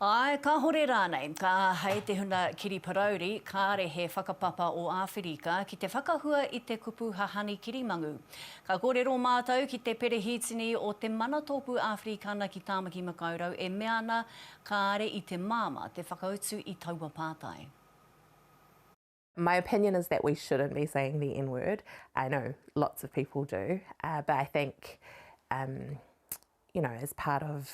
Ai, ka hore rānei, ka hei te huna kiri parauri, ka re he whakapapa o Āwherika ki te whakahua i te kupu hahani kirimangu. Ka kōrero mātou ki te perehitini o te mana tōpu Āwherikana ki Tāmaki Makaurau e meana ka are i te māma te whakautu i taua pātai. My opinion is that we shouldn't be saying the N-word. I know lots of people do, but I think, you know, as part of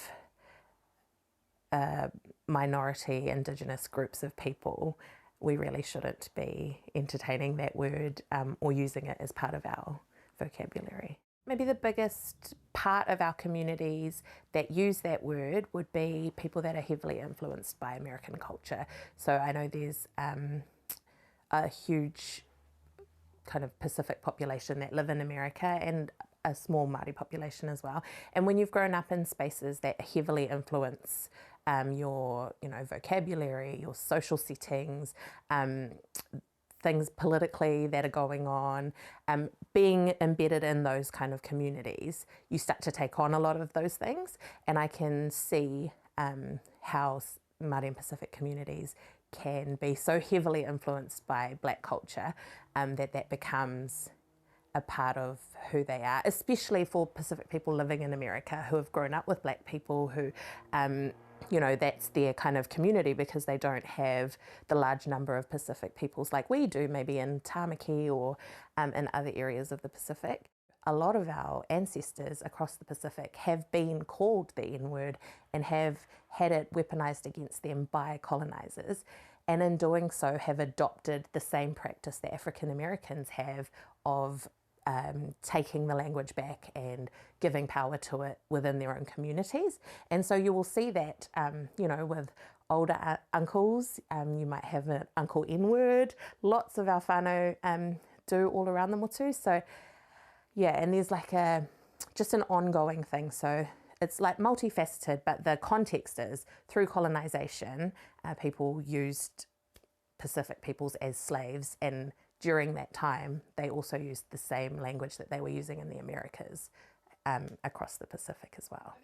minority Indigenous groups of people, we really shouldn't be entertaining that word or using it as part of our vocabulary. Maybe the biggest part of our communities that use that word would be people that are heavily influenced by American culture. So I know there's a huge kind of Pacific population that live in America and a small Māori population as well. And when you've grown up in spaces that heavily influence your, vocabulary, your social settings, things politically that are going on, being embedded in those kind of communities, you start to take on a lot of those things. And I can see how Māori and Pacific communities can be so heavily influenced by Black culture that becomes a part of who they are, especially for Pacific people living in America who have grown up with Black people who, that's their kind of community because they don't have the large number of Pacific peoples like we do, maybe in Tāmaki or in other areas of the Pacific. A lot of our ancestors across the Pacific have been called the N-word and have had it weaponized against them by colonizers, and in doing so have adopted the same practice that African Americans have of taking the language back and giving power to it within their own communities. And so you will see that, with older uncles, you might have an Uncle N-word. Lots of our whānau do all around the motu. So yeah, and there's like just an ongoing thing. So it's like multifaceted, but the context is through colonization, people used Pacific peoples as slaves, and during that time, they also used the same language that they were using in the Americas across the Pacific as well.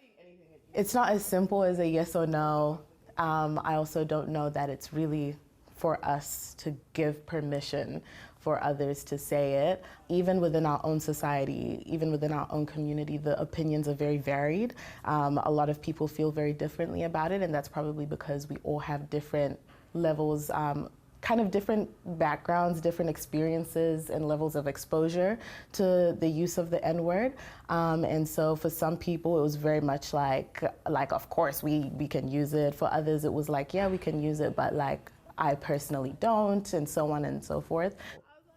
It's not as simple as a yes or no. I also don't know that it's really for us to give permission for others to say it. Even within our own society, even within our own community, the opinions are very varied. A lot of people feel very differently about it, and that's probably because we all have different levels, kind of different backgrounds, different experiences and levels of exposure to the use of the N-word. And so for some people, it was very much like of course we can use it. For others, it was like, yeah, we can use it, but like, I personally don't, and so on and so forth.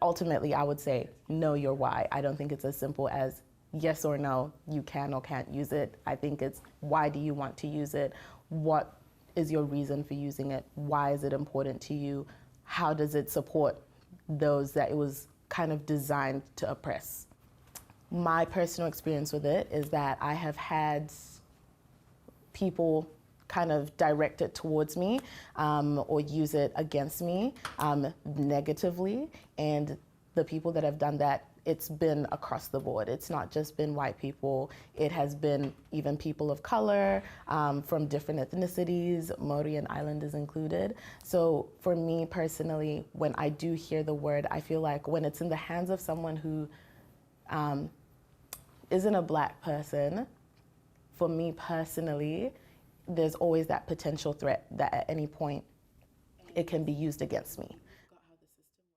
Ultimately, I would say, know your why. I don't think it's as simple as yes or no, you can or can't use it. I think it's why do you want to use it? What is your reason for using it? Why is it important to you? How does it support those that it was kind of designed to oppress? My personal experience with it is that I have had people kind of direct it towards me or use it against me negatively, and the people that have done that, it's been across the board. It's not just been white people, it has been even people of color from different ethnicities, Māori and Islanders included. So for me personally, when I do hear the word, I feel like when it's in the hands of someone who isn't a Black person, for me personally, there's always that potential threat that at any point it can be used against me.